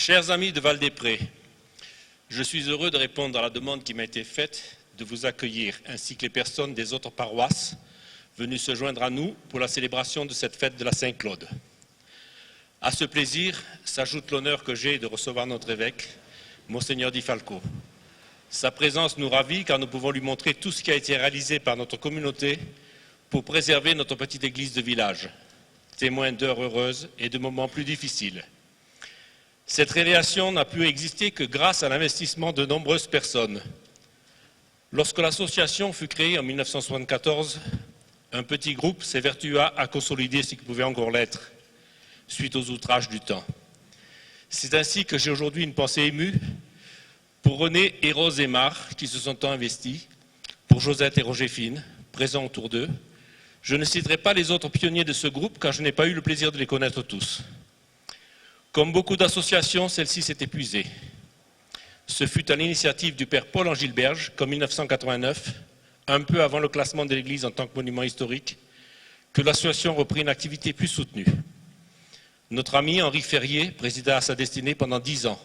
Chers amis de Val-des-Prés, je suis heureux de répondre à la demande qui m'a été faite de vous accueillir, ainsi que les personnes des autres paroisses venues se joindre à nous pour la célébration de cette fête de la Saint-Claude. À ce plaisir s'ajoute l'honneur que j'ai de recevoir notre évêque, Monseigneur Di Falco. Sa présence nous ravit car nous pouvons lui montrer tout ce qui a été réalisé par notre communauté pour préserver notre petite église de village, témoin d'heures heureuses et de moments plus difficiles. Cette révélation n'a pu exister que grâce à l'investissement de nombreuses personnes. Lorsque l'association fut créée en 1974, un petit groupe s'évertua à consolider ce qui pouvait encore l'être, suite aux outrages du temps. C'est ainsi que j'ai aujourd'hui une pensée émue pour René et Rose Aymar, qui se sont tant investis, pour Josette et Roger-Fine, présents autour d'eux. Je ne citerai pas les autres pionniers de ce groupe, car je n'ai pas eu le plaisir de les connaître tous. Comme beaucoup d'associations, celle-ci s'est épuisée. Ce fut à l'initiative du père Paul Angilberge, qu'en 1989, un peu avant le classement de l'église en tant que monument historique, que l'association reprit une activité plus soutenue. Notre ami Henri Ferrier présida à sa destinée pendant 10 ans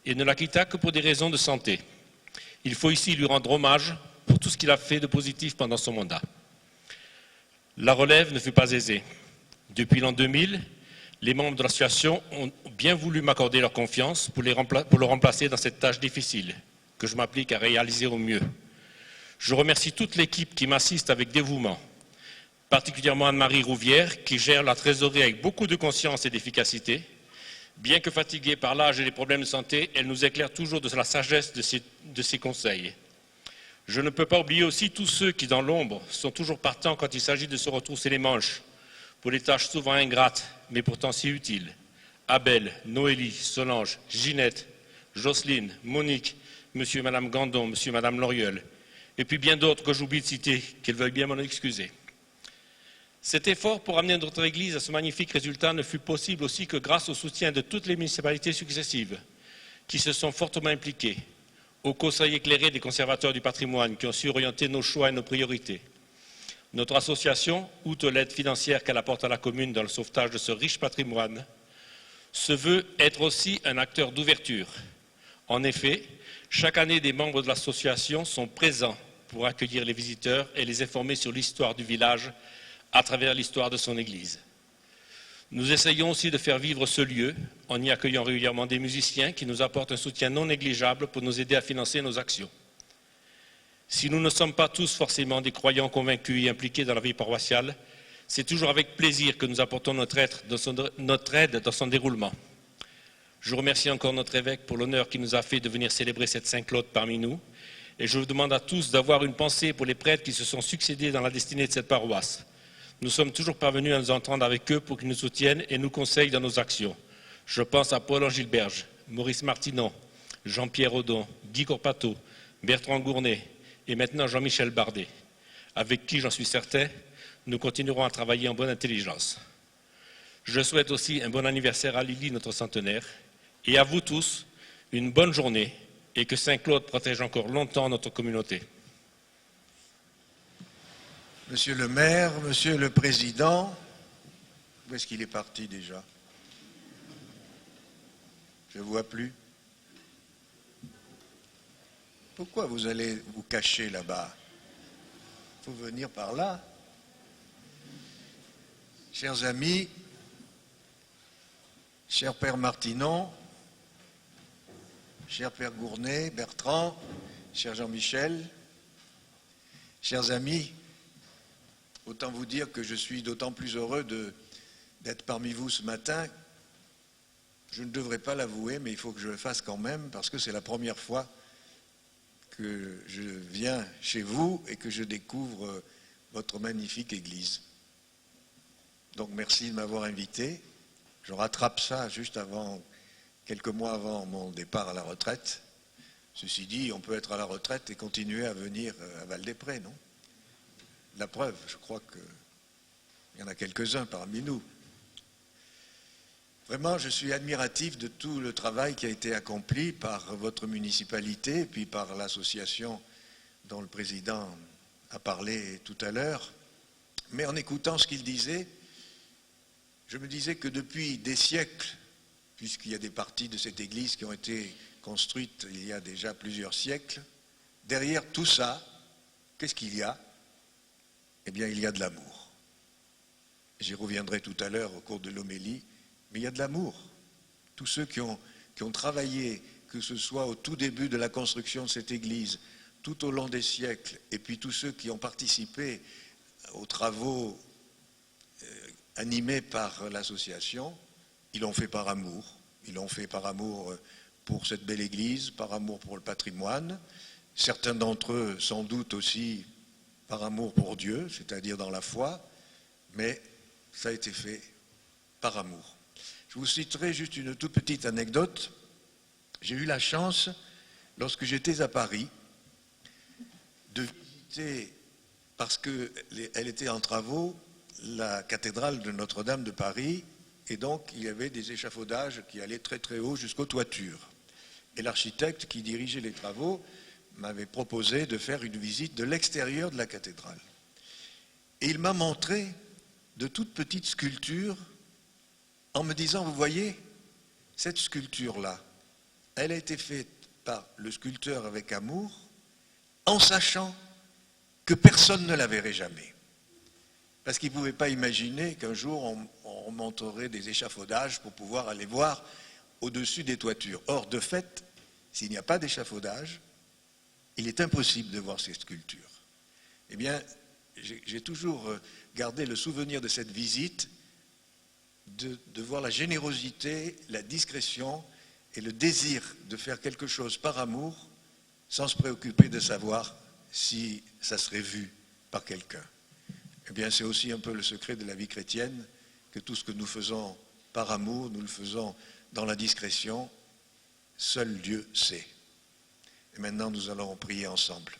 et ne la quitta que pour des raisons de santé. Il faut ici lui rendre hommage pour tout ce qu'il a fait de positif pendant son mandat. La relève ne fut pas aisée. Depuis l'an 2000, les membres de l'association ont bien voulu m'accorder leur confiance pour le remplacer dans cette tâche difficile, que je m'applique à réaliser au mieux. Je remercie toute l'équipe qui m'assiste avec dévouement, particulièrement Anne-Marie Rouvière, qui gère la trésorerie avec beaucoup de conscience et d'efficacité. Bien que fatiguée par l'âge et les problèmes de santé, elle nous éclaire toujours de la sagesse de ses conseils. Je ne peux pas oublier aussi tous ceux qui, dans l'ombre, sont toujours partants quand il s'agit de se retrousser les manches, pour des tâches souvent ingrates, mais pourtant si utiles. Abel, Noélie, Solange, Ginette, Jocelyne, Monique, monsieur et madame Gandon, monsieur et madame Loriol, et puis bien d'autres que j'oublie de citer, qu'elles veuillent bien m'en excuser. Cet effort pour amener notre Église à ce magnifique résultat ne fut possible aussi que grâce au soutien de toutes les municipalités successives qui se sont fortement impliquées, au conseil éclairé des conservateurs du patrimoine qui ont su orienter nos choix et nos priorités. Notre association, outre l'aide financière qu'elle apporte à la commune dans le sauvetage de ce riche patrimoine, se veut être aussi un acteur d'ouverture. En effet, chaque année, des membres de l'association sont présents pour accueillir les visiteurs et les informer sur l'histoire du village à travers l'histoire de son Église. Nous essayons aussi de faire vivre ce lieu en y accueillant régulièrement des musiciens qui nous apportent un soutien non négligeable pour nous aider à financer nos actions. Si nous ne sommes pas tous forcément des croyants convaincus et impliqués dans la vie paroissiale, c'est toujours avec plaisir que nous apportons notre aide dans son déroulement. Je remercie encore notre évêque pour l'honneur qu'il nous a fait de venir célébrer cette Saint-Claude parmi nous. Et je vous demande à tous d'avoir une pensée pour les prêtres qui se sont succédés dans la destinée de cette paroisse. Nous sommes toujours parvenus à nous entendre avec eux pour qu'ils nous soutiennent et nous conseillent dans nos actions. Je pense à Paul Angilberge, Maurice Martinon, Jean-Pierre Audon, Guy Corpato, Bertrand Gournay et maintenant Jean-Michel Bardet, avec qui, j'en suis certain, nous continuerons à travailler en bonne intelligence. Je souhaite aussi un bon anniversaire à Lily, notre centenaire, et à vous tous, une bonne journée et que Saint-Claude protège encore longtemps notre communauté. Monsieur le maire, monsieur le président, où est-ce qu'il est parti déjà? Je ne vois plus. Pourquoi vous allez vous cacher là-bas? Il faut venir par là. Chers amis, cher père Martinon, cher père Gournay, Bertrand, cher Jean-Michel, chers amis, autant vous dire que je suis d'autant plus heureux d'être parmi vous ce matin. Je ne devrais pas l'avouer, mais il faut que je le fasse quand même, parce que c'est la première fois que je viens chez vous et que je découvre votre magnifique église. Donc merci de m'avoir invité. Je rattrape ça juste avant, quelques mois avant mon départ à la retraite. Ceci dit, on peut être à la retraite et continuer à venir à Val-des-Prés, non? La preuve, je crois qu'il y en a quelques-uns parmi nous. Vraiment, je suis admiratif de tout le travail qui a été accompli par votre municipalité et puis par l'association dont le président a parlé tout à l'heure. Mais en écoutant ce qu'il disait, je me disais que depuis des siècles, puisqu'il y a des parties de cette église qui ont été construites il y a déjà plusieurs siècles. Derrière tout ça, qu'est-ce qu'il y a? Eh bien, il y a de l'amour. J'y reviendrai tout à l'heure au cours de l'homélie, mais il y a de l'amour. Tous ceux qui ont travaillé, que ce soit au tout début de la construction de cette église, tout au long des siècles, et puis tous ceux qui ont participé aux travaux animés par l'association, ils l'ont fait par amour. Ils l'ont fait par amour pour cette belle église, par amour pour le patrimoine. Certains d'entre eux, sans doute aussi, par amour pour Dieu, c'est-à-dire dans la foi, mais ça a été fait par amour. Je vous citerai juste une toute petite anecdote. J'ai eu la chance, lorsque j'étais à Paris, de visiter, parce qu'elle était en travaux, la cathédrale de Notre-Dame de Paris, et donc il y avait des échafaudages qui allaient très très haut jusqu'aux toitures. Et l'architecte qui dirigeait les travaux m'avait proposé de faire une visite de l'extérieur de la cathédrale. Et il m'a montré de toutes petites sculptures en me disant, vous voyez, cette sculpture-là, elle a été faite par le sculpteur avec amour, en sachant que personne ne la verrait jamais. Parce qu'il ne pouvait pas imaginer qu'un jour on monterait des échafaudages pour pouvoir aller voir au-dessus des toitures. Or, de fait, s'il n'y a pas d'échafaudage, il est impossible de voir ces sculptures. Eh bien, j'ai toujours gardé le souvenir de cette visite, de voir la générosité, la discrétion et le désir de faire quelque chose par amour, sans se préoccuper de savoir si ça serait vu par quelqu'un. Eh bien, c'est aussi un peu le secret de la vie chrétienne, que tout ce que nous faisons par amour, nous le faisons dans la discrétion. Seul Dieu sait. Et maintenant, nous allons prier ensemble.